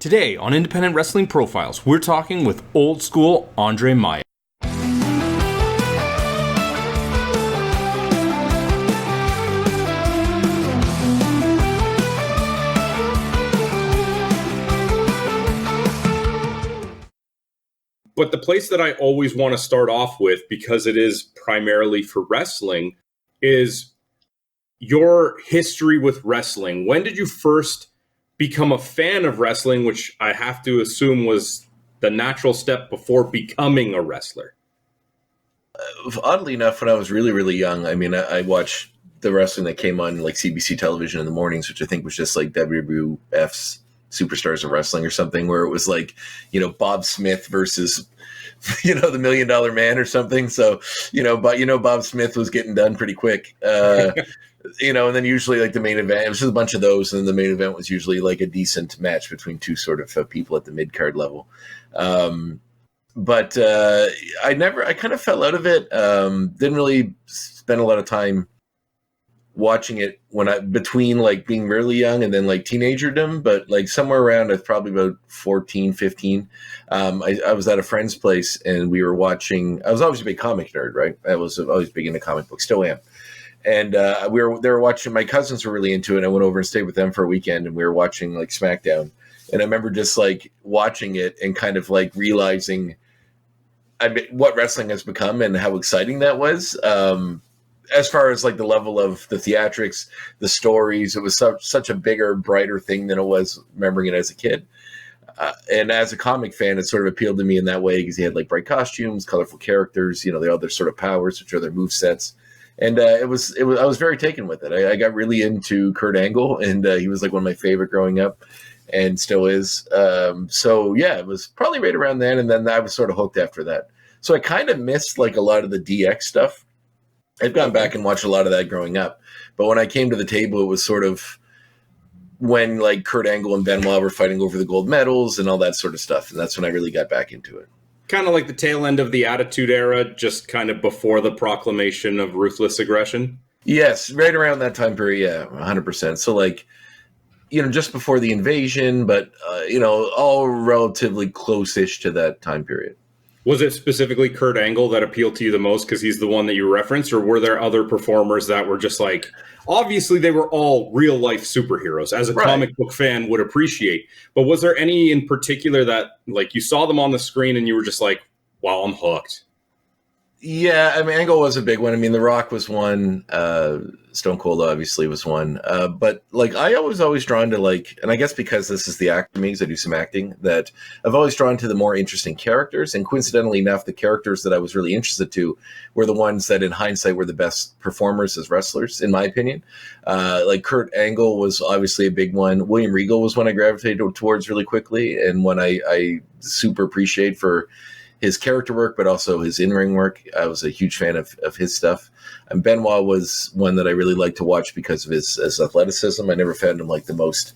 Today on Independent Wrestling Profiles, we're talking with old school Andre Myette. But the place that I always want to start off with, because it is primarily for wrestling, is your history with wrestling. When did you first become a fan of wrestling, which I have to assume was the natural step before becoming a wrestler? Oddly enough, when I was really, really young, I watched the wrestling that came on like CBC television in the mornings, which I think was just like WWF's Superstars of Wrestling or something, where it was like, Bob Smith versus, the $1 Million Man or something. So, Bob Smith was getting done pretty quick. And then usually like the main event, it was just a bunch of those. And the main event was usually like a decent match between two sort of people at the mid-card level. But I kind of fell out of it. Didn't really spend a lot of time watching it between like being really young and then like teenagerdom, but like somewhere around probably about 14, 15, I was at a friend's place and we were watching. I was always a big comic nerd, right? I was always big into comic books, still am. And they were watching. My cousins were really into it. I went over and stayed with them for a weekend, and we were watching like SmackDown. And I remember just like watching it and kind of like realizing what wrestling has become and how exciting that was. As far as like the level of the theatrics, the stories, it was such a bigger, brighter thing than it was remembering it as a kid. And as a comic fan, it sort of appealed to me in that way because he had like bright costumes, colorful characters, they all their sort of powers, which are their movesets. And I was very taken with it. I got really into Kurt Angle, and he was like one of my favorite growing up, and still is. So yeah, it was probably right around then, and then I was sort of hooked after that. So I kind of missed like a lot of the DX stuff. I've gone back and watched a lot of that growing up, but when I came to the table, it was sort of when like Kurt Angle and Benoit were fighting over the gold medals and all that sort of stuff, and that's when I really got back into it. Kind of like the tail end of the Attitude Era, just kind of before the proclamation of ruthless aggression? Yes, right around that time period, yeah, 100%. So like, just before the invasion, but, all relatively close-ish to that time period. Was it specifically Kurt Angle that appealed to you the most because he's the one that you referenced, or were there other performers that were just like, obviously they were all real-life superheroes, as a comic book fan would appreciate, but was there any in particular that, like, you saw them on the screen and you were just like, wow, I'm hooked? Yeah, Angle was a big one. The Rock was one. Stone Cold obviously was one. But like, I was always drawn to like, and I guess because this is the actor me, because I do some acting, that I've always drawn to the more interesting characters. And coincidentally enough, the characters that I was really interested to were the ones that, in hindsight, were the best performers as wrestlers, in my opinion. Like Kurt Angle was obviously a big one. William Regal was one I gravitated towards really quickly, and one I super appreciate for his character work, but also his in-ring work. I was a huge fan of his stuff. And Benoit was one that I really liked to watch because of his athleticism. I never found him like the most,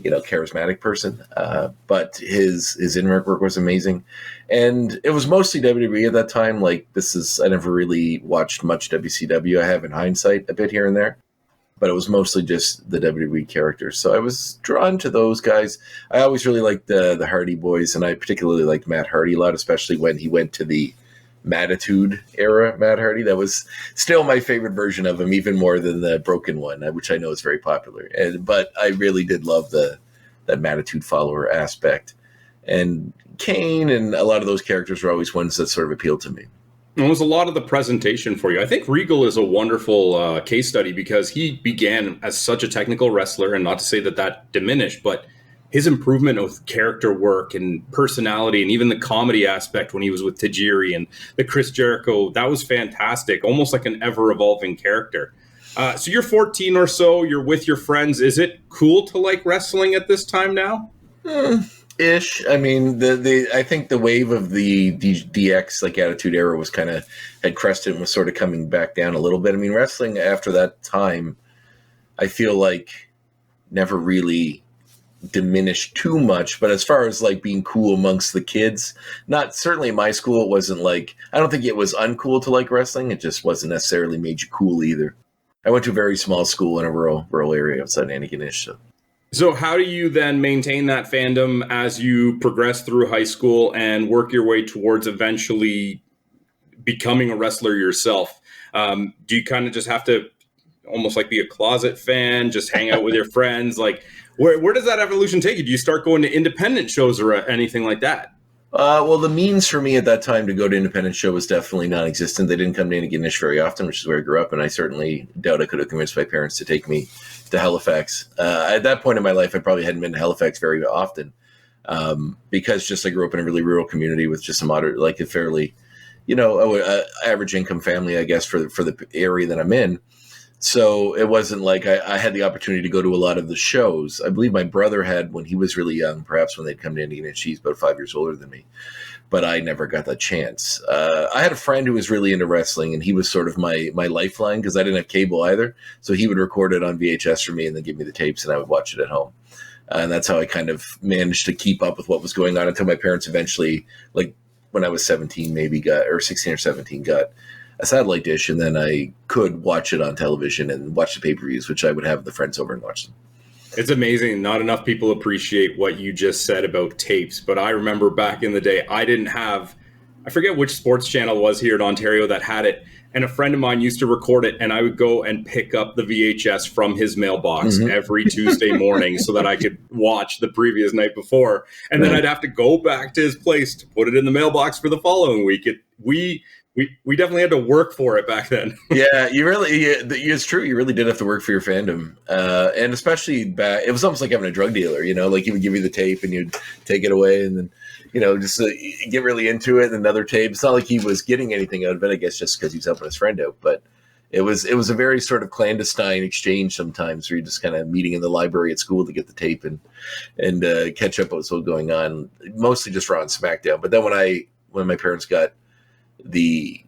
charismatic person, but his in-ring work was amazing. And it was mostly WWE at that time. Like I never really watched much WCW. I have in hindsight a bit here and there, but it was mostly just the WWE characters. So I was drawn to those guys. I always really liked the Hardy Boys, and I particularly liked Matt Hardy a lot, especially when he went to the Mattitude era Matt Hardy. That was still my favorite version of him, even more than the broken one, which I know is very popular. But I really did love that Mattitude follower aspect. And Kane and a lot of those characters were always ones that sort of appealed to me. It was a lot of the presentation for you. I think Regal is a wonderful case study because he began as such a technical wrestler, and not to say that diminished, but his improvement with character work and personality and even the comedy aspect when he was with Tajiri and the Chris Jericho, that was fantastic, almost like an ever-evolving character. So you're 14 or so, you're with your friends. Is it cool to like wrestling at this time now? Ish. I think the wave of the DX like Attitude Era was kind of had crested and was sort of coming back down a little bit. Wrestling after that time, I feel like never really diminished too much. But as far as like being cool amongst the kids, not certainly in my school, it wasn't like, I don't think it was uncool to like wrestling. It just wasn't necessarily made you cool either. I went to a very small school in a rural area outside Antigonish. So. So how do you then maintain that fandom as you progress through high school and work your way towards eventually becoming a wrestler yourself? Do you kind of just have to almost like be a closet fan, just hang out with your friends? Like, where does that evolution take you? Do you start going to independent shows or anything like that? Well, the means for me at that time to go to independent show was definitely non-existent. They didn't come to Antigonish very often, which is where I grew up, and I certainly doubt I could have convinced my parents to take me to Halifax. At that point in my life, I probably hadn't been to Halifax very often, because just I grew up in a really rural community with just a moderate, like a fairly, average income family, I guess, for the area that I'm in. So it wasn't like I had the opportunity to go to a lot of the shows. I believe my brother had when he was really young, perhaps when they'd come to Indiana. He's about 5 years older than me, but I never got that chance. I had a friend who was really into wrestling, and he was sort of my lifeline because I didn't have cable either. So he would record it on VHS for me and then give me the tapes, and I would watch it at home. And that's how I kind of managed to keep up with what was going on until my parents eventually, like when I was 17, maybe or 16 or 17, got a satellite dish, and then I could watch it on television and watch the pay-per-views, which I would have the friends over and watch them. It's amazing. Not enough people appreciate what you just said about tapes, but I remember back in the day, I forget which sports channel was here in Ontario that had it, and a friend of mine used to record it, and I would go and pick up the VHS from his mailbox every Tuesday morning so that I could watch the previous night before, and then I'd have to go back to his place to put it in the mailbox for the following week. We definitely had to work for it back then. Yeah, it's true. You really did have to work for your fandom. And especially back, it was almost like having a drug dealer, like he would give you the tape and you'd take it away and then, just get really into it and another tape. It's not like he was getting anything out of it, I guess, just because he's helping his friend out. But it was a very sort of clandestine exchange sometimes where you're just kind of meeting in the library at school to get the tape and catch up on what's going on, mostly just Raw and SmackDown. But then when my parents got the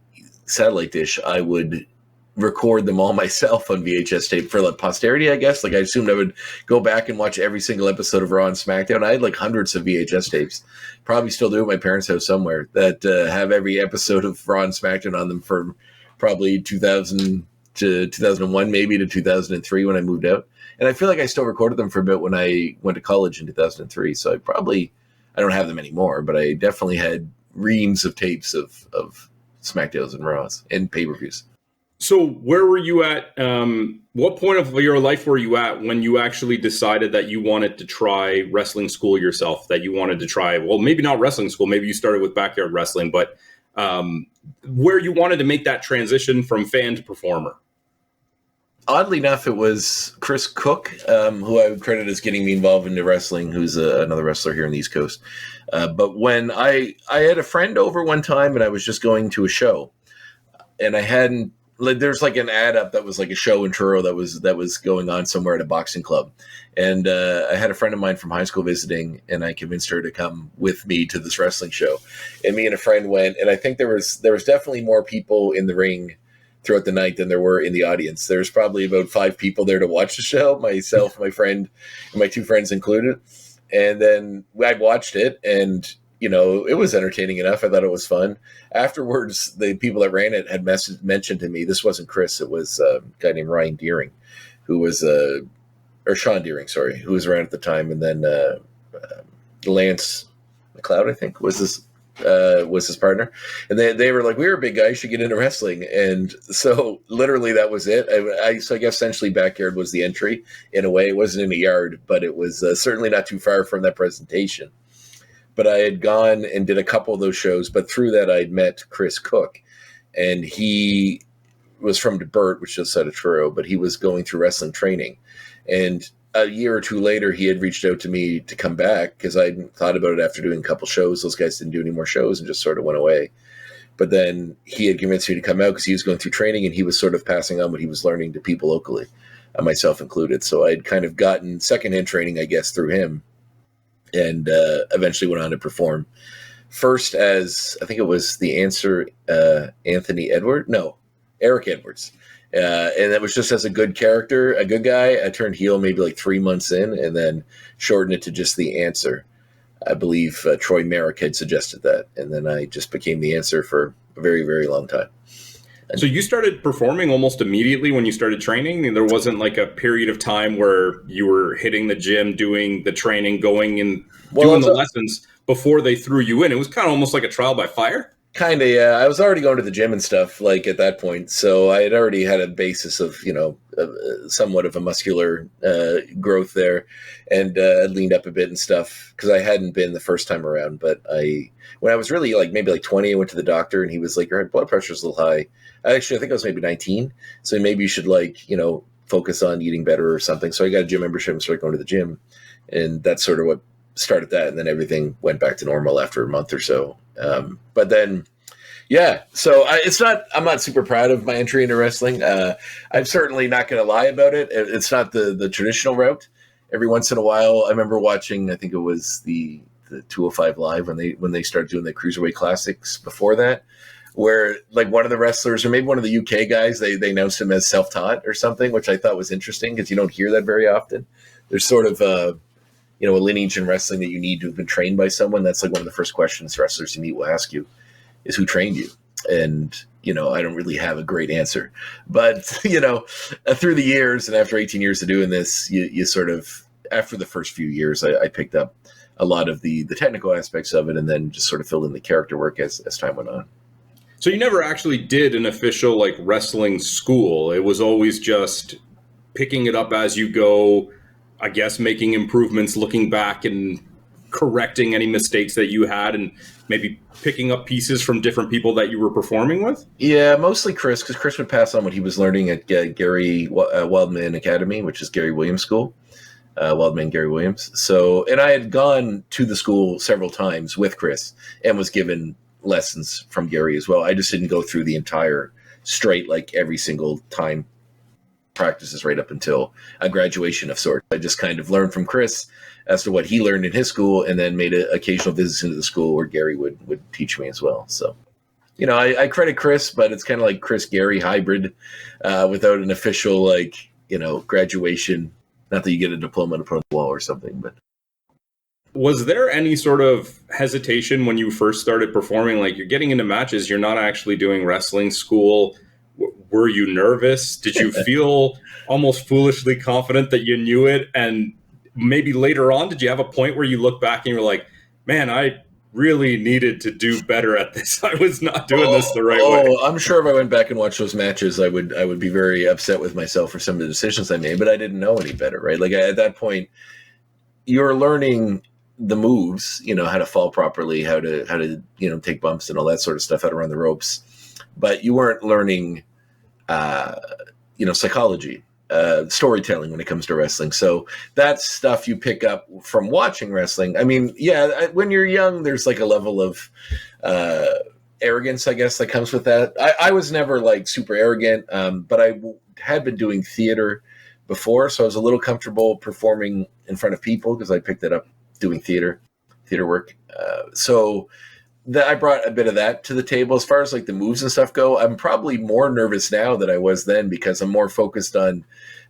satellite dish, I would record them all myself on VHS tape for like posterity, I guess. Like I assumed I would go back and watch every single episode of Raw and SmackDown. I had like hundreds of VHS tapes, probably still do at my parents' house somewhere, that have every episode of Raw and SmackDown on them from probably 2000 to 2001, maybe to 2003 when I moved out. And I feel like I still recorded them for a bit when I went to college in 2003. So I don't have them anymore, but I definitely had reams of tapes of SmackDowns and Raws and pay-per-views. So where were you at? What point of your life were you at when you actually decided that you wanted to try wrestling school yourself, that you wanted to try, well, maybe not wrestling school, maybe you started with backyard wrestling, but where you wanted to make that transition from fan to performer? Oddly enough, it was Chris Cook, who I would credit as getting me involved into wrestling, who's another wrestler here on the East Coast. But when I had a friend over one time and I was just going to a show and I hadn't, like, there's like an ad up that was like a show in Truro that was going on somewhere at a boxing club. And I had a friend of mine from high school visiting and I convinced her to come with me to this wrestling show. And me and a friend went, and I think there was definitely more people in the ring throughout the night than there were in the audience. There's probably about 5 people there to watch the show, myself, my friend, and my 2 friends included. And then I watched it, and it was entertaining enough. I thought it was fun. Afterwards, the people that ran it had mentioned to me, this wasn't Chris, it was a guy named Ryan Deering, who was or Sean Deering, sorry, who was around at the time, and then Lance McLeod, I think, was his partner, and they were like, "We're a big guy, you should get into wrestling." And so literally that was it. So I guess essentially backyard was the entry in a way. It wasn't in a yard, but it was certainly not too far from that presentation. But I had gone and did a couple of those shows, but through that I'd met Chris Cook, and he was from DeBert, which is outside of Truro, but he was going through wrestling training. And a year or two later, he had reached out to me to come back because I thought about it after doing a couple shows. Those guys didn't do any more shows and just sort of went away. But then he had convinced me to come out because he was going through training and he was sort of passing on what he was learning to people locally, myself included. So I'd kind of gotten secondhand training, I guess, through him, and eventually went on to perform. First as, I think it was the answer, Eric Edwards. And that was just as a good character, a good guy. I turned heel maybe like 3 months in and then shortened it to just the answer. I believe Troy Merrick had suggested that. And then I just became the answer for a very, very long time. So you started performing almost immediately when you started training? There wasn't like a period of time where you were hitting the gym, doing the training, going and doing the lessons before they threw you in. It was kind of almost like a trial by fire. Kind of, yeah. I was already going to the gym and stuff, like, at that point. So I had already had a basis of, somewhat of a muscular growth there, and leaned up a bit and stuff, because I hadn't been the first time around. But when I was really maybe 20, I went to the doctor, and he was like, your blood pressure's a little high. I think I was maybe 19. So maybe you should focus on eating better or something. So I got a gym membership and started going to the gym. And that's sort of what started that. And then everything went back to normal after a month or so. But then, yeah, so I'm not super proud of my entry into wrestling. I'm certainly not going to lie about it. It's not the traditional route. Every once in a while, I remember watching, I think it was the 205 Live when they started doing the Cruiserweight Classics before that, where one of the wrestlers, or maybe one of the UK guys, they announced him as self-taught or something, which I thought was interesting because you don't hear that very often. There's sort of a lineage in wrestling that you need to have been trained by someone. That's one of the first questions wrestlers you meet will ask you is, who trained you? And, I don't really have a great answer. But, through the years and after 18 years of doing this, you sort of, after the first few years, I picked up a lot of the technical aspects of it, and then just sort of filled in the character work as time went on. So you never actually did an official wrestling school. It was always just picking it up as you go, I guess, making improvements, looking back and correcting any mistakes that you had, and maybe picking up pieces from different people that you were performing with? Yeah, mostly Chris, because Chris would pass on what he was learning at Gary Wildman Academy, which is Gary Williams' school. Wildman Gary Williams. So, and I had gone to the school several times with Chris and was given lessons from Gary as well. I just didn't go through the entire straight, every single time practices right up until a graduation of sorts. I just kind of learned from Chris as to what he learned in his school, and then made occasional visits into the school where Gary would teach me as well. So, I credit Chris, but it's kind of like Chris-Gary hybrid without an official, graduation. Not that you get a diploma and put on the wall or something, but. Was there any sort of hesitation when you first started performing? You're getting into matches, you're not actually doing wrestling school. Were you nervous? Did you feel almost foolishly confident that you knew it? And maybe later on, did you have a point where you look back and you're like, man, I really needed to do better at this. I was not doing this the right way. I'm sure if I went back and watched those matches, I would be very upset with myself for some of the decisions I made, but I didn't know any better, right? At that point, you're learning the moves, how to fall properly, how to take bumps and all that sort of stuff, how to run the ropes, but you weren't learning psychology, storytelling when it comes to wrestling. So that's stuff you pick up from watching wrestling. I mean, yeah, when you're young, there's a level of arrogance, I guess, that comes with that. I was never super arrogant, but I had been doing theater before, so I was a little comfortable performing in front of people because I picked it up doing theater work. So that I brought a bit of that to the table. As far as the moves and stuff go, I'm probably more nervous now than I was then, because I'm more focused on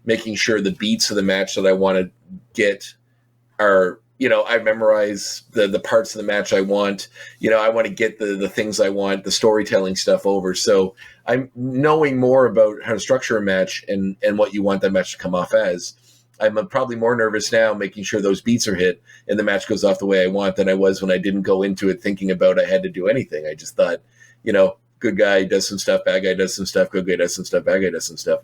making sure the beats of the match that I want to get are, I memorize the parts of the match I want. I want to get the things I want, the storytelling stuff over. So I'm knowing more about how to structure a match and what you want that match to come off as. I'm probably more nervous now making sure those beats are hit and the match goes off the way I want than I was when I didn't go into it thinking about I had to do anything. I just thought, good guy does some stuff, bad guy does some stuff, good guy does some stuff, bad guy does some stuff,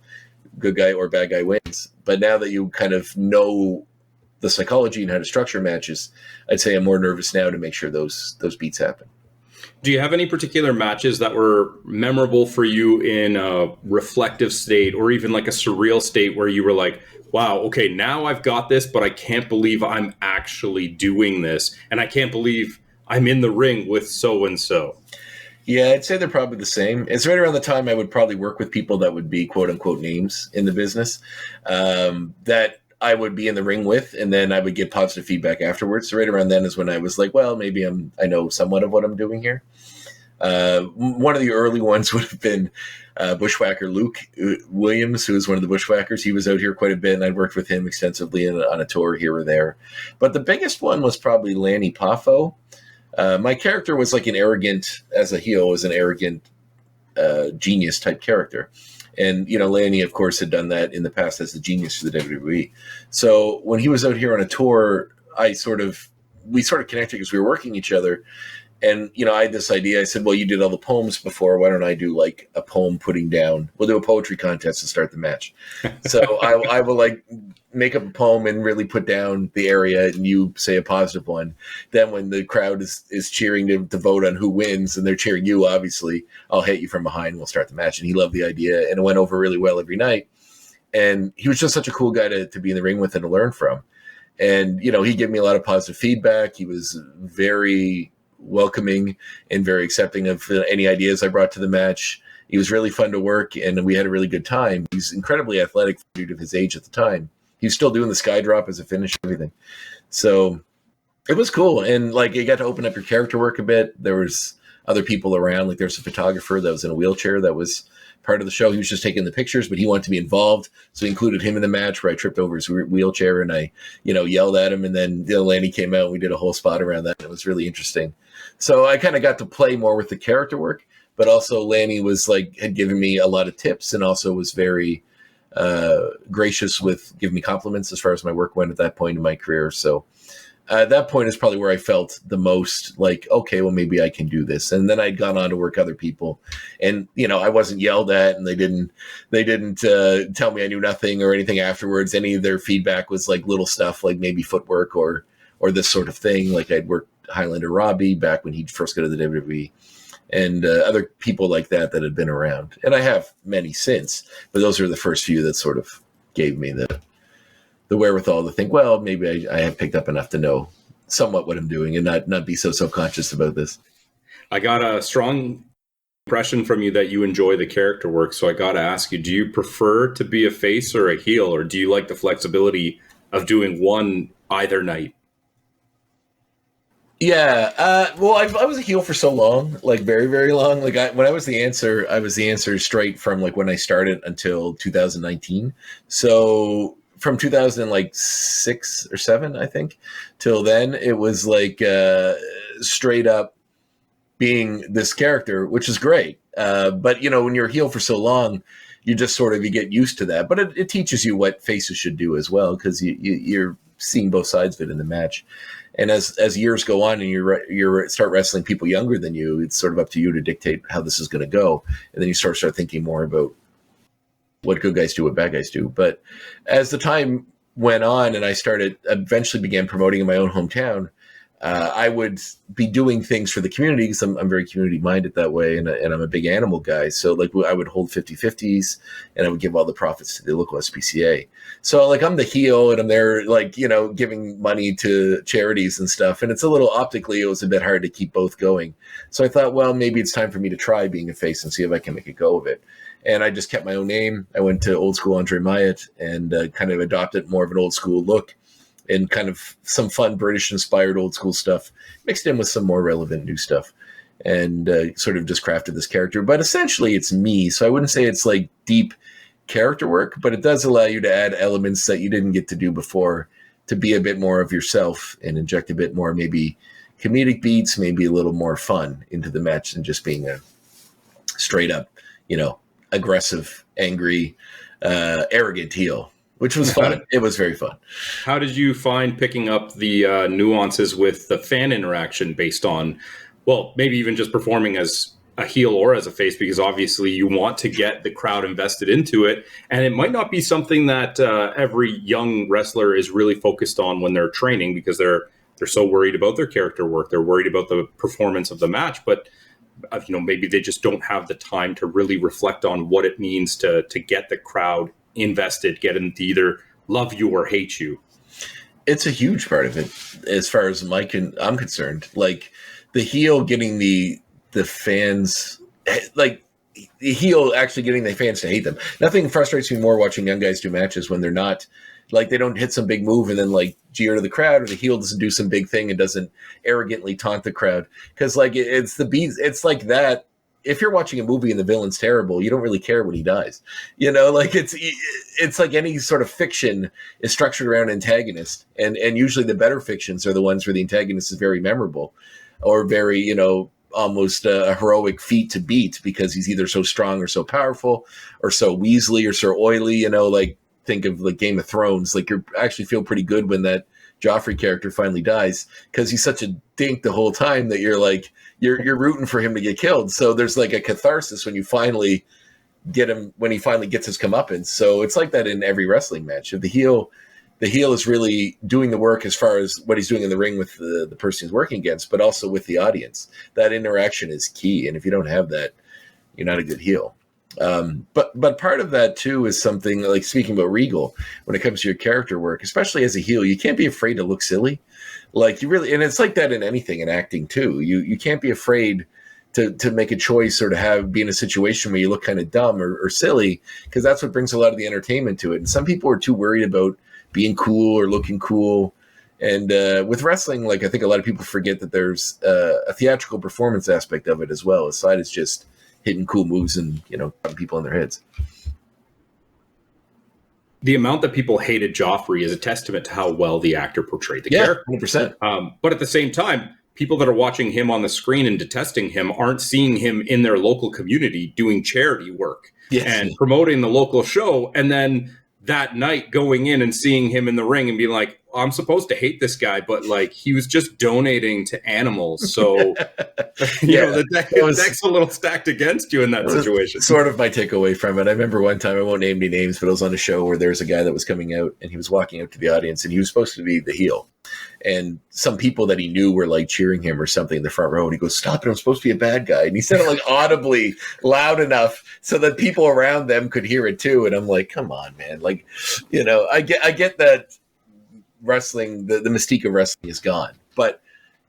good guy or bad guy wins. But now that you kind of know the psychology and how to structure matches, I'd say I'm more nervous now to make sure those beats happen. Do you have any particular matches that were memorable for you in a reflective state, or even a surreal state where you were like, wow, okay, now I've got this, but I can't believe I'm actually doing this, and I can't believe I'm in the ring with so-and-so? Yeah, I'd say they're probably the same. It's right around the time I would probably work with people that would be quote-unquote names in the business that I would be in the ring with, and then I would get positive feedback afterwards. So right around then is when I was like, well, maybe I know somewhat of what I'm doing here. One of the early ones would have been Bushwhacker Luke Williams, who was one of the Bushwhackers. He was out here quite a bit, and I'd worked with him extensively on a tour here or there. But the biggest one was probably Lanny Poffo. My character was as a heel, was an arrogant genius type character. And, Lanny, of course, had done that in the past as the genius for the WWE. So when he was out here on a tour, we sort of connected because we were working each other. And, I had this idea. I said, well, you did all the poems before. Why don't I do like a poem putting down? We'll do a poetry contest to start the match. So I will like make up a poem and really put down the area, and you say a positive one. Then when the crowd is cheering to vote on who wins, and they're cheering you, obviously, I'll hit you from behind and we'll start the match. And he loved the idea, and it went over really well every night. And he was just such a cool guy to be in the ring with and to learn from. And, he gave me a lot of positive feedback. He was very welcoming and very accepting of any ideas I brought to the match. He was really fun to work, and we had a really good time. He's incredibly athletic due to his age at the time. He was still doing the sky drop as a finish and everything. So it was cool. And like, you got to open up your character work a bit. There was other people around. Like, there's a photographer that was in a wheelchair that was part of the show. He was just taking the pictures, but he wanted to be involved. So he included him in the match where I tripped over his wheelchair and I, yelled at him. And then Lanny came out and we did a whole spot around that. It was really interesting. So I kind of got to play more with the character work, but also Lanny was had given me a lot of tips and also was very gracious with giving me compliments as far as my work went at that point in my career. So that point is probably where I felt the most like, okay, well, maybe I can do this. And then I'd gone on to work other people, and I wasn't yelled at, and they didn't tell me I knew nothing or anything afterwards. Any of their feedback was like little stuff, like maybe footwork or this sort of thing. Like, I'd worked Highlander Robbie back when he first got to the WWE, and other people like that had been around. And I have many since, but those are the first few that sort of gave me the wherewithal to think, well, maybe I have picked up enough to know somewhat what I'm doing and not be so self-conscious about this. I got a strong impression from you that you enjoy the character work. So I got to ask you, do you prefer to be a face or a heel, or do you like the flexibility of doing one either night? Yeah. Well, I was a heel for so long, like very, very long. Like when I was the answer straight from like when I started until 2019. So from 2006 or 7, I think, till then, it was like straight up being this character, which is great. But when you're a heel for so long, you just you get used to that. But it teaches you what faces should do as well, because you're seeing both sides of it in the match. And as years go on and you start wrestling people younger than you, it's sort of up to you to dictate how this is going to go. And then you start thinking more about what good guys do, what bad guys do. But as the time went on and I eventually began promoting in my own hometown, I would be doing things for the community because I'm very community minded that way. And I'm a big animal guy. So like I would hold 50-50s and I would give all the profits to the local SPCA. So like I'm the heel and I'm there giving money to charities and stuff. And it's a little optically, it was a bit hard to keep both going. So I thought, well, maybe it's time for me to try being a face and see if I can make a go of it. And I just kept my own name. I went to old school Andre Myette and kind of adopted more of an old school look and kind of some fun British inspired old school stuff mixed in with some more relevant new stuff, and sort of just crafted this character. But essentially it's me. So I wouldn't say it's like deep character work, but it does allow you to add elements that you didn't get to do before, to be a bit more of yourself and inject a bit more, maybe comedic beats, maybe a little more fun into the match than just being a straight up, aggressive, angry, arrogant heel, which was fun. It was very fun. How did you find picking up the nuances with the fan interaction based on, well, maybe even just performing as a heel or as a face, because obviously you want to get the crowd invested into it. And it might not be something that every young wrestler is really focused on when they're training, because they're so worried about their character work. They're worried about the performance of the match, but maybe they just don't have the time to really reflect on what it means to get the crowd invested, get them to either love you or hate you. It's a huge part of it, as far as I'm concerned. Like the heel getting the fans, like the heel actually getting the fans to hate them. Nothing frustrates me more watching young guys do matches when they're not, like, they don't hit some big move and then like jeer to the crowd, or the heel doesn't do some big thing and doesn't arrogantly taunt the crowd. Because like it's it's like that. If you're watching a movie and the villain's terrible, you don't really care when he dies. Like it's like any sort of fiction is structured around antagonist, and usually the better fictions are the ones where the antagonist is very memorable or very almost a heroic feat to beat because he's either so strong or so powerful or so weaselly or so oily, like think of like Game of Thrones. Like you actually feel pretty good when that Joffrey character finally dies because he's such a dink the whole time that you're like, you're rooting for him to get killed. So there's like a catharsis when you finally get him, when he finally gets his comeuppance. So it's like that in every wrestling match. If the heel is really doing the work as far as what he's doing in the ring with the person he's working against, but also with the audience. That interaction is key. And if you don't have that, you're not a good heel. But part of that too is something like, speaking about Regal, when it comes to your character work, especially as a heel, you can't be afraid to look silly. Like you really, and it's like that in anything, in acting too. You can't be afraid to make a choice or to be in a situation where you look kind of dumb or silly, because that's what brings a lot of the entertainment to it. And some people are too worried about being cool or looking cool. And with wrestling, like I think a lot of people forget that there's a theatrical performance aspect of it as well. Aside, it's just hitting cool moves and putting people in their heads. The amount that people hated Joffrey is a testament to how well the actor portrayed the character. 100%. But at the same time, people that are watching him on the screen and detesting him aren't seeing him in their local community doing charity work and promoting the local show. And then that night going in and seeing him in the ring and being like, I'm supposed to hate this guy, but like he was just donating to animals. So, the deck's a little stacked against you in that situation. Sort of my takeaway from it. I remember one time, I won't name any names, but I was on a show where there was a guy that was coming out and he was walking out to the audience and he was supposed to be the heel. And some people that he knew were like cheering him or something in the front row. And he goes, "Stop it, I'm supposed to be a bad guy." And he said it like audibly loud enough so that people around them could hear it too. And I'm like, come on, man. Like, I get that wrestling, the mystique of wrestling is gone. But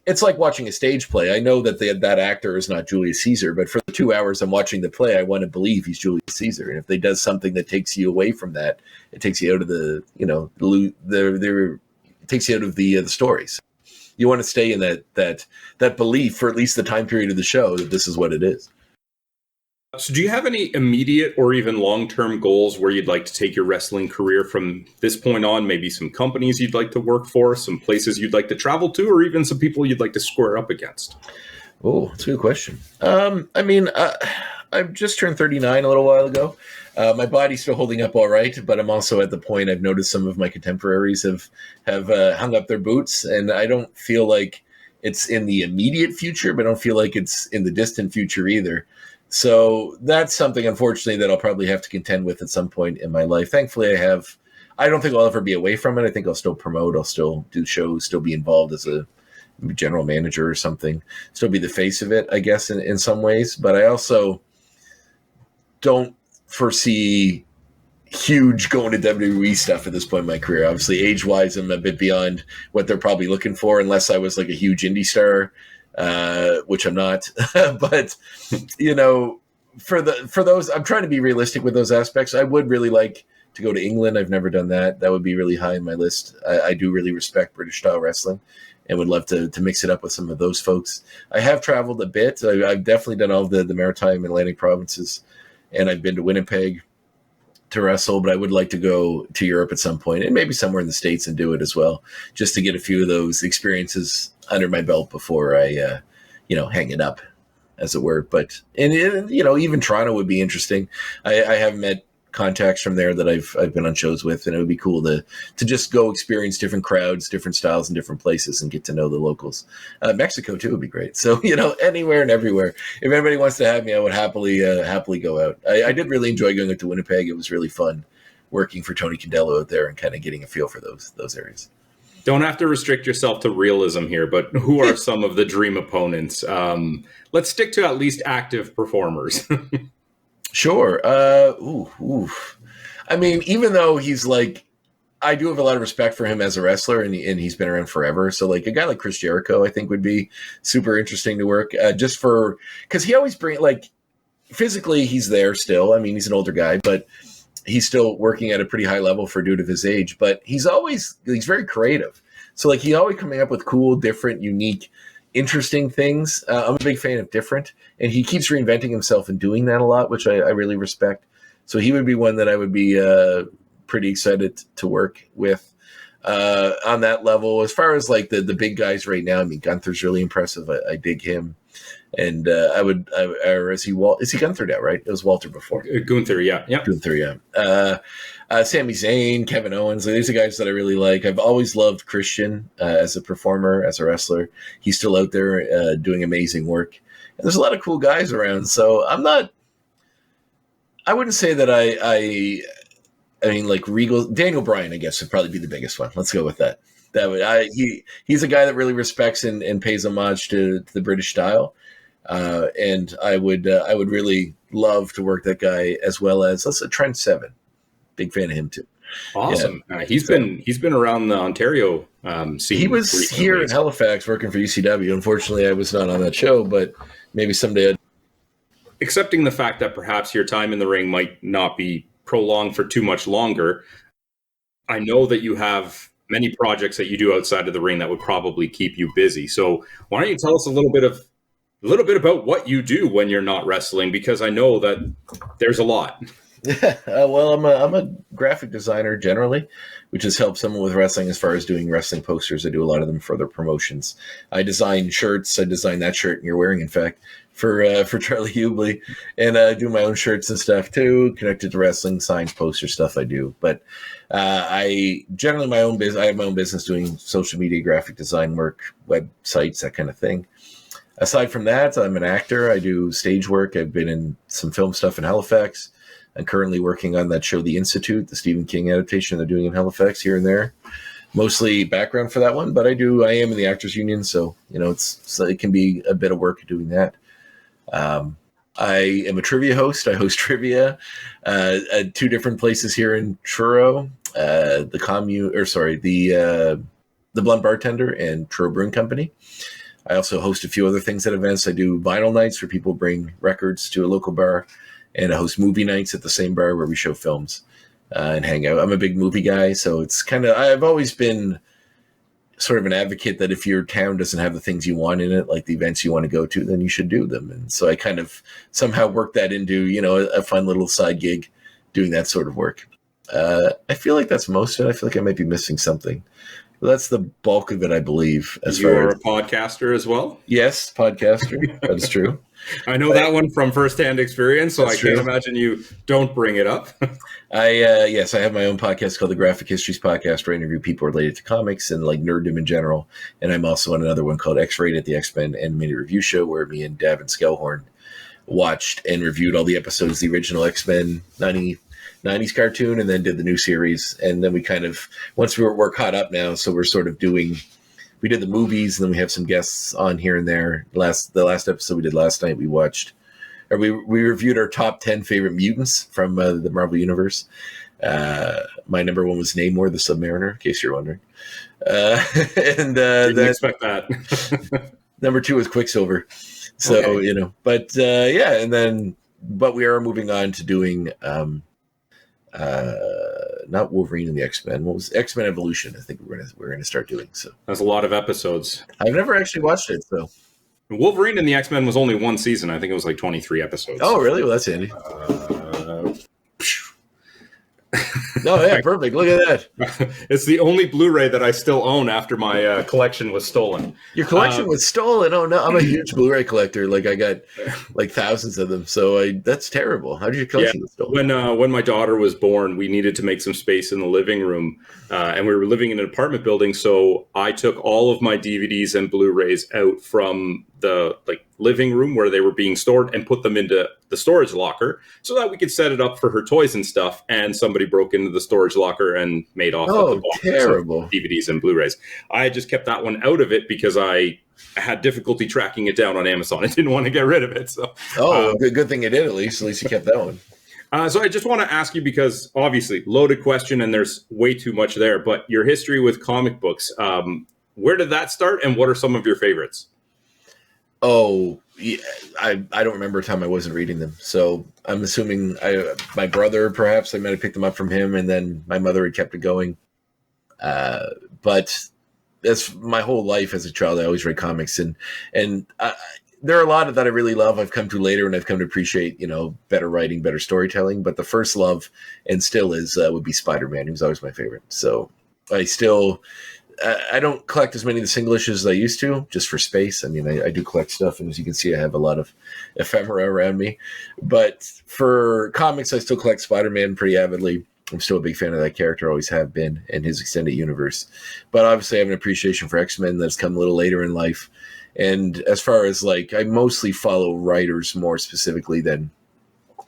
it's like watching a stage play. I know that that actor is not Julius Caesar, but for the 2 hours I'm watching the play, I want to believe he's Julius Caesar. And if they does something that takes you away from that, it takes you out of the takes you out of the stories. You want to stay in that belief for at least the time period of the show that this is what it is. So do you have any immediate or even long-term goals where you'd like to take your wrestling career from this point on? Maybe some companies you'd like to work for, some places you'd like to travel to, or even some people you'd like to square up against? Oh, that's a good question. I've just turned 39 a little while ago. My body's still holding up all right, but I'm also at the point I've noticed some of my contemporaries have hung up their boots, and I don't feel like it's in the immediate future, but I don't feel like it's in the distant future either. So that's something, unfortunately, that I'll probably have to contend with at some point in my life. Thankfully, I don't think I'll ever be away from it. I think I'll still promote. I'll still do shows, still be involved as a general manager or something, still be the face of it, I guess, in some ways. But I also don't foresee huge going to WWE stuff at this point in my career. Obviously, age-wise, I'm a bit beyond what they're probably looking for, unless I was like a huge indie star, which I'm not. But for those, I'm trying to be realistic with those aspects. I would really like to go to England. I've never done that. That would be really high on my list. I do really respect British style wrestling and would love to mix it up with some of those folks. I have traveled a bit. I've definitely done all the Maritime and Atlantic provinces, and I've been to Winnipeg to wrestle, but I would like to go to Europe at some point and maybe somewhere in the States and do it as well, just to get a few of those experiences under my belt before I, hang it up, as it were. But, even Toronto would be interesting. I have met contacts from there that I've been on shows with, and it would be cool to just go experience different crowds, different styles in different places and get to know the locals. Mexico too would be great. So, anywhere and everywhere. If anybody wants to have me, I would happily go out. I did really enjoy going out to Winnipeg. It was really fun working for Tony Condello out there and kind of getting a feel for those areas. Don't have to restrict yourself to realism here, but who are some of the dream opponents? Let's stick to at least active performers. Sure. I mean, even though he's like, I do have a lot of respect for him as a wrestler, and he's been around forever. So like a guy like Chris Jericho, I think would be super interesting to work because he always physically he's there still. I mean, he's an older guy, but he's still working at a pretty high level for a dude of his age, but he's very creative. So like he always coming up with cool, different, unique, interesting things. I'm a big fan of different, and he keeps reinventing himself and doing that a lot, which I really respect. So he would be one that I would be pretty excited to work with on that level. As far as like the big guys right now, I mean, Gunther's really impressive. I dig him. And or is he Gunther now, right? It was Walter before. Gunther, yeah. Gunther, yeah. Sami Zayn, Kevin Owens. These are guys that I really like. I've always loved Christian as a performer, as a wrestler. He's still out there doing amazing work. And there's a lot of cool guys around. So I wouldn't say that I mean, like Regal, Daniel Bryan, I guess, would probably be the biggest one. Let's go with that. He's a guy that really respects and pays homage to the British style. And I would really love to work that guy, as well as Trent Seven. Big fan of him too. Awesome. Yeah. He's been around the Ontario scene. He was recently here in Halifax working for UCW. Unfortunately, I was not on that show, but maybe someday. Accepting the fact that perhaps your time in the ring might not be prolonged for too much longer, I know that you have many projects that you do outside of the ring that would probably keep you busy. So why don't you tell us a little bit about what you do when you're not wrestling? Because I know that there's a lot. Yeah, well, I'm a graphic designer generally, which has helped someone with wrestling as far as doing wrestling posters. I do a lot of them for their promotions. I design shirts. I designed that shirt you're wearing, in fact, for Charlie Hubley, and I do my own shirts and stuff too, connected to wrestling, signs, poster stuff. I do, but I generally my own business. I have my own business doing social media, graphic design work, websites, that kind of thing. Aside from that, I'm an actor. I do stage work. I've been in some film stuff in Halifax. I'm currently working on that show, The Institute, the Stephen King adaptation they're doing in Halifax here and there. Mostly background for that one, but I am in the Actors Union, so it can be a bit of work doing that. I am a trivia host. I host trivia at two different places here in Truro, the Blunt Bartender and Truro Brewing Company. I also host a few other things at events. I do vinyl nights where people bring records to a local bar, and I host movie nights at the same bar where we show films and hang out. I'm a big movie guy, so it's I've always been sort of an advocate that if your town doesn't have the things you want in it, like the events you want to go to, then you should do them. And so I kind of somehow worked that into, a fun little side gig doing that sort of work. I feel like that's most of it. I feel like I might be missing something. But that's the bulk of it, I believe. You're a podcaster as well? Yes, podcaster. That is true. I know that one from firsthand experience, so I can't imagine you don't bring it up. I have my own podcast called the Graphic Histories Podcast, where I interview people related to comics and like nerddom in general. And I'm also on another one called X-Rated, the X-Men Animated Review Show, where me and Davin Skellhorn watched and reviewed all the episodes of the original X-Men 90s cartoon, and then did the new series. And then we we're caught up now, so we're sort of we did the movies, and then we have some guests on here and there. The last episode we did last night, we reviewed our top 10 favorite mutants from the Marvel Universe. My number one was Namor the Submariner, in case you're wondering. Didn't expect that. Number 2 was Quicksilver. So, okay. But we are moving on to doing not Wolverine and the X-Men. What was X-Men Evolution? I think we're gonna start doing. So that's a lot of episodes. I've never actually watched it. So Wolverine and the X-Men was only one season. I think it was like 23 episodes. Oh, really? Well, that's handy. No, yeah, perfect. Look at that. It's the only Blu-ray that I still own after my collection was stolen. Your collection was stolen? Oh, no. I'm a huge Blu-ray collector. Like, I got like thousands of them. So that's terrible. How did your collection get stolen? When my daughter was born, we needed to make some space in the living room. And we were living in an apartment building. So I took all of my DVDs and Blu-rays out from the living room where they were being stored and put them into the storage locker so that we could set it up for her toys and stuff. And somebody broke into the storage locker and made off with the box terrible of DVDs and Blu-rays. I just kept that one out of it because I had difficulty tracking it down on Amazon. I didn't want to get rid of it. So good thing you did. At least you kept that one. So I just want to ask you, because obviously loaded question and there's way too much there, but your history with comic books, where did that start and what are some of your favorites? Oh, yeah, I don't remember a time I wasn't reading them. So I'm assuming my brother, perhaps I might have picked them up from him, and then my mother had kept it going. But that's my whole life as a child. I always read comics, and there are a lot of that I really love. I've come to later, and I've come to appreciate, better writing, better storytelling. But the first love, and still is, would be Spider-Man. He was always my favorite. So I still I don't collect as many of the single issues as I used to, just for space. I mean, I do collect stuff, and as you can see, I have a lot of ephemera around me. But for comics, I still collect Spider-Man pretty avidly. I'm still a big fan of that character, always have been, and his extended universe. But obviously, I have an appreciation for X-Men that's come a little later in life. And as far as like, I mostly follow writers more specifically than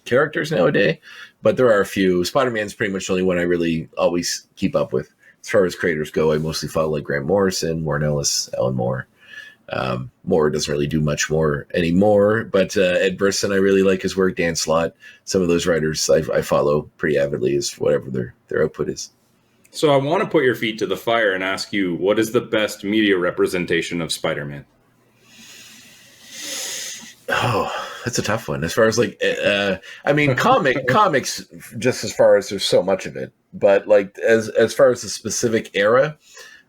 characters nowadays. But there are a few. Spider-Man's pretty much the only one I really always keep up with. As far as creators go, I mostly follow like Grant Morrison, Warren Ellis, Alan Moore. Moore doesn't really do much more anymore, but Ed Brisson, I really like his work. Dan Slott, some of those writers I follow pretty avidly as whatever their output is. So I want to put your feet to the fire and ask you, what is the best media representation of Spider-Man? Oh, that's a tough one. As far as like, I mean, comics, just as far as there's so much of it, but like as far as the specific era,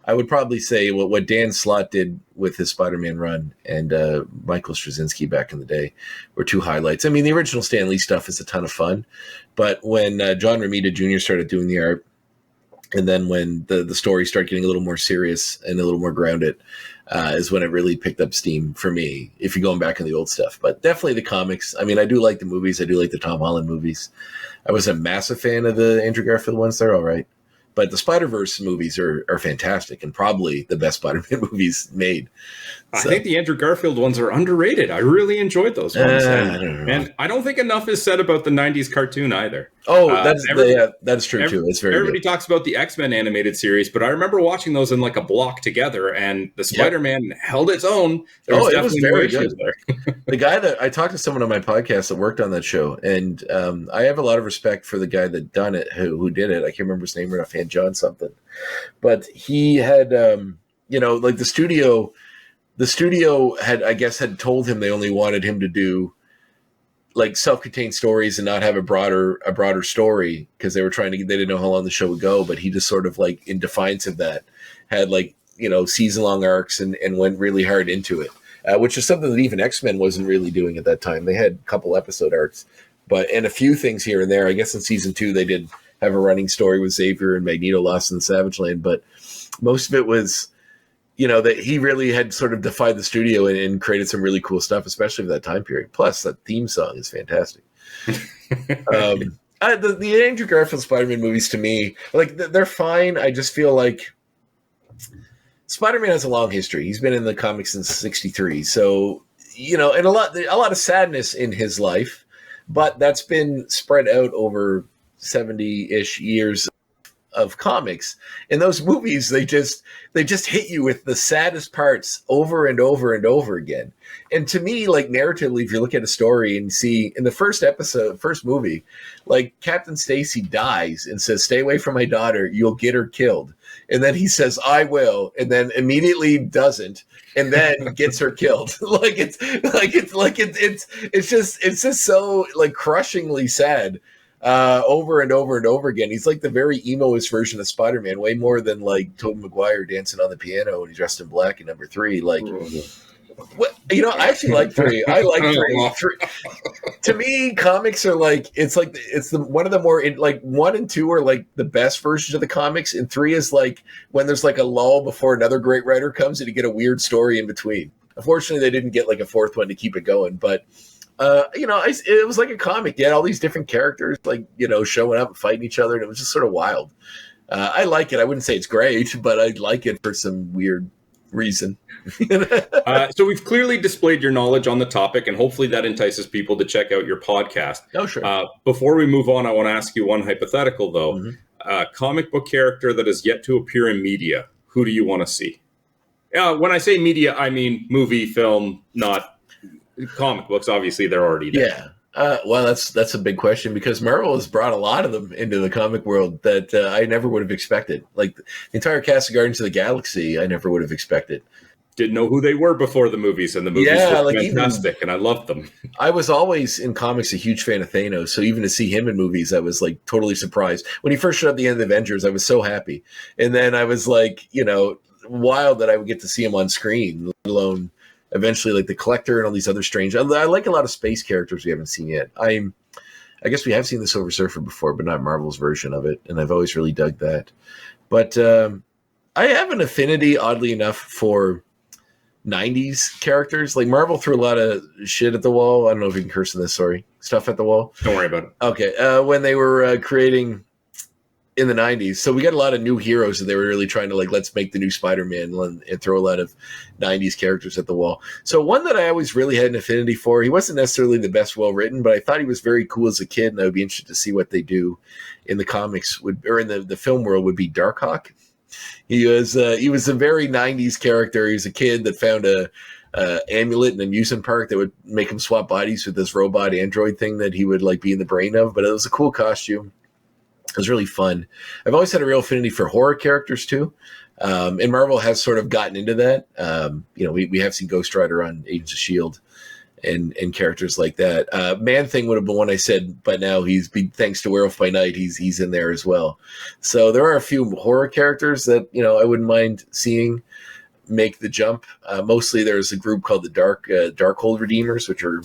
I would probably say what Dan Slott did with his Spider-Man run and Michael Straczynski back in the day were two highlights. I mean, the original Stan Lee stuff is a ton of fun, but when John Romita Jr. started doing the art, and then when the story started getting a little more serious and a little more grounded, is when it really picked up steam for me, if you're going back in the old stuff. But definitely the comics. I mean, I do like the movies. I do like the Tom Holland movies. I was a massive fan of the Andrew Garfield ones. They're all right. But the Spider-Verse movies are fantastic and probably the best Spider-Man movies made. So. I think the Andrew Garfield ones are underrated. I really enjoyed those ones. And I don't think enough is said about the 90s cartoon either. Oh, that's true too. It's very everybody good. Talks about the X-Men animated series, but I remember watching those in like a block together, and the Spider-Man held its own. It was very good. There. The guy that I talked to someone on my podcast that worked on that show, and I have a lot of respect for the guy that done it, who did it. I can't remember his name right offhand, John something, but he had like the studio had told him they only wanted him to do like self-contained stories and not have a broader story because they didn't know how long the show would go, but he just sort of like in defiance of that had like, season-long arcs and went really hard into it, which is something that even X-Men wasn't really doing at that time. They had a couple episode arcs, and a few things here and there. I guess in season 2 they did have a running story with Xavier and Magneto lost in the Savage Land, but most of it was that he really had sort of defied the studio and created some really cool stuff, especially for that time period. Plus, that theme song is fantastic. The Andrew Garfield Spider-Man movies, to me, like they're fine. I just feel like Spider-Man has a long history. He's been in the comics since '63, so and a lot of sadness in his life, but that's been spread out over 70-ish years of comics. In those movies, they just hit you with the saddest parts over and over and over again. And to me, like narratively, if you look at a story and see in the first movie, like Captain Stacy dies and says, "Stay away from my daughter, you'll get her killed." And then he says, "I will," and then immediately doesn't, and then gets her killed. It's just so like crushingly sad. Over and over and over again. He's like the very emo-ist version of Spider-Man, way more than like Tobey Maguire dancing on the piano and he's dressed in black in number 3. Like, I actually like 3. I like 3. To me, comics are like it's one of the more like 1 and 2 are like the best versions of the comics, and 3 is like when there's like a lull before another great writer comes and you get a weird story in between. Unfortunately, they didn't get like a 4th one to keep it going, but. It was like a comic. You had all these different characters, like, showing up and fighting each other, and it was just sort of wild. I like it. I wouldn't say it's great, but I like it for some weird reason. So we've clearly displayed your knowledge on the topic, and hopefully that entices people to check out your podcast. Oh, sure. Before we move on, I want to ask you one hypothetical, though. Mm-hmm. Comic book character that is yet to appear in media. Who do you want to see? When I say media, I mean movie, film, not comic books. Obviously they're already there. Well, that's a big question because Marvel has brought a lot of them into the comic world that I never would have expected. Like the entire cast of Guardians of the Galaxy, I never would have expected. Didn't know who they were before the movies, and the movies were like fantastic, and I loved them. I was always in comics a huge fan of Thanos, so even to see him in movies, I was like totally surprised. When he first showed up at the end of the Avengers, I was so happy, and then I was like, wild that I would get to see him on screen, let alone eventually like the Collector and all these other strange. I like a lot of space characters we haven't seen yet. I guess we have seen the Silver Surfer before, but not Marvel's version of it, and I've always really dug that. But I have an affinity, oddly enough, for 90s characters. Like Marvel threw a lot of shit at the wall. I don't know if you can curse in this, sorry. Stuff at the wall. Don't worry about it. Okay. When they were creating in the 90s. So we got a lot of new heroes that they were really trying to like, let's make the new Spider-Man and throw a lot of 90s characters at the wall. So one that I always really had an affinity for, he wasn't necessarily the best well-written, but I thought he was very cool as a kid, and I would be interested to see what they do in the comics or in the film world would be Darkhawk. He was a very 90s character. He was a kid that found a amulet in an amusement park that would make him swap bodies with this robot android thing that he would like be in the brain of, but it was a cool costume. It was really fun. I've always had a real affinity for horror characters too. And Marvel has sort of gotten into that. We have seen Ghost Rider on Agents of S.H.I.E.L.D. and characters like that. Man-Thing would have been one I said, but now thanks to Werewolf by Night, he's in there as well. So there are a few horror characters that, I wouldn't mind seeing make the jump. Mostly there's a group called the Darkhold Redeemers, which are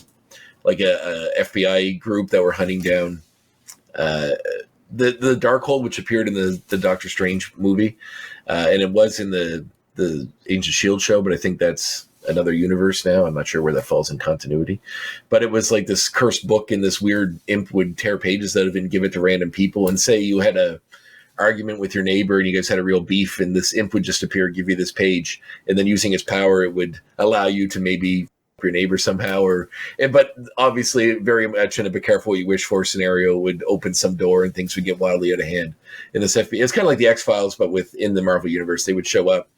like a FBI group that were hunting down the Darkhold, which appeared in the Doctor Strange movie, and it was in the Agents of S.H.I.E.L.D. show, but I think that's another universe now. I'm not sure where that falls in continuity, but it was like this cursed book, and this weird imp would tear pages out of it and give it to random people, and say you had a argument with your neighbor and you guys had a real beef, and this imp would just appear, give you this page, and then using its power, it would allow you to maybe your neighbor somehow, but obviously very much in a be careful what you wish for scenario would open some door and things would get wildly out of hand in this FBI. It's kind of like the X-Files, but within the Marvel universe. They would show up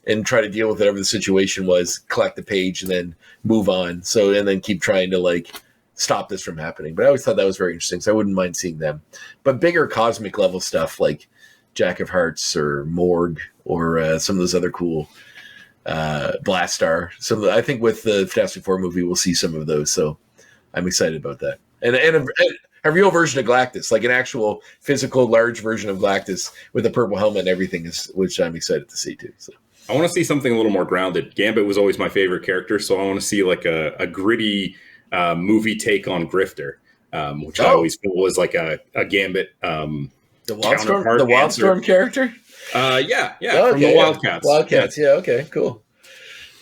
and try to deal with whatever the situation was, collect the page, and then move on. So, and then keep trying to like stop this from happening. But I always thought that was very interesting, so I wouldn't mind seeing them. But bigger cosmic level stuff like Jack of Hearts or Morg or some of those other cool Blastar. So I think with the Fantastic Four movie, we'll see some of those. So I'm excited about that. And a real version of Galactus, like an actual physical large version of Galactus with a purple helmet and everything, which I'm excited to see too. So I want to see something a little more grounded. Gambit was always my favorite character, so I want to see like a gritty movie take on Grifter, which I always feel was like a Gambit the Wildstorm character. Yeah, from the Wildcats. Wildcats, yeah, okay, cool.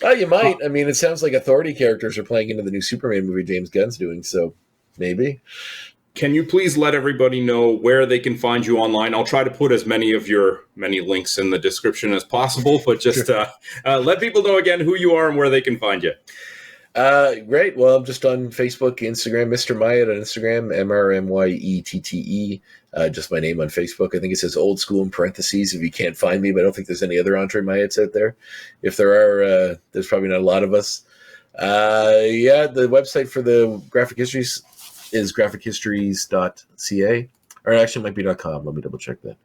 You might. I mean, it sounds like Authority characters are playing into the new Superman movie James Gunn's doing, so maybe. Can you please let everybody know where they can find you online? I'll try to put as many of your many links in the description as possible, but just let people know again who you are and where they can find you. Great. Well, I'm just on Facebook, Instagram, Mr. Myette on Instagram, MrMyette. Just my name on Facebook. I think it says Old School in parentheses if you can't find me, but I don't think there's any other Andre Myettes out there. If there are, there's probably not a lot of us. The website for the graphic histories is graphichistories.ca. Or actually, it might be .com. Let me double check that.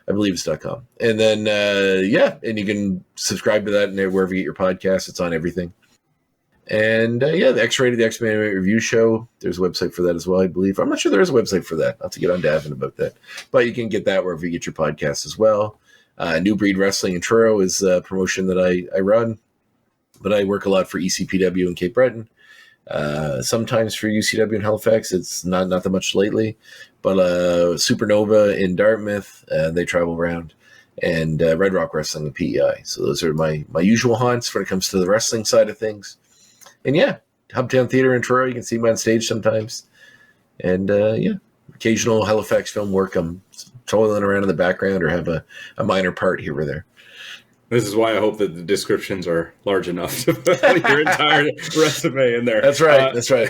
I believe it's .com. And then, and you can subscribe to that and wherever you get your podcast. It's on everything. And the X-Rated, the X-Men Review Show, there's a website for that as well, I believe. I'm not sure there is a website for that. I'll have to get on Davin about that. But you can get that wherever you get your podcast as well. New Breed Wrestling in Truro is a promotion that I run. But I work a lot for ECPW in Cape Breton. Sometimes for UCW in Halifax. It's not that much lately. But Supernova in Dartmouth, they travel around. And Red Rock Wrestling in PEI. So those are my usual haunts when it comes to the wrestling side of things. And Hubtown Theater in Truro, you can see me on stage sometimes. And occasional Halifax film work. I'm toiling around in the background or have a minor part here or there. This is why I hope that the descriptions are large enough to put your entire resume in there. That's right. That's right.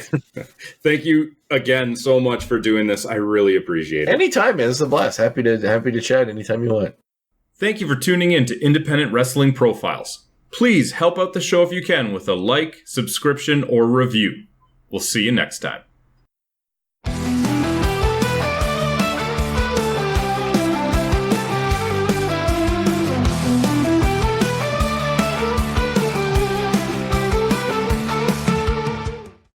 Thank you again so much for doing this. I really appreciate it. Anytime, man. It's a blast. Happy to chat anytime you want. Thank you for tuning in to Independent Wrestling Profiles. Please help out the show if you can with a like, subscription, or review. We'll see you next time.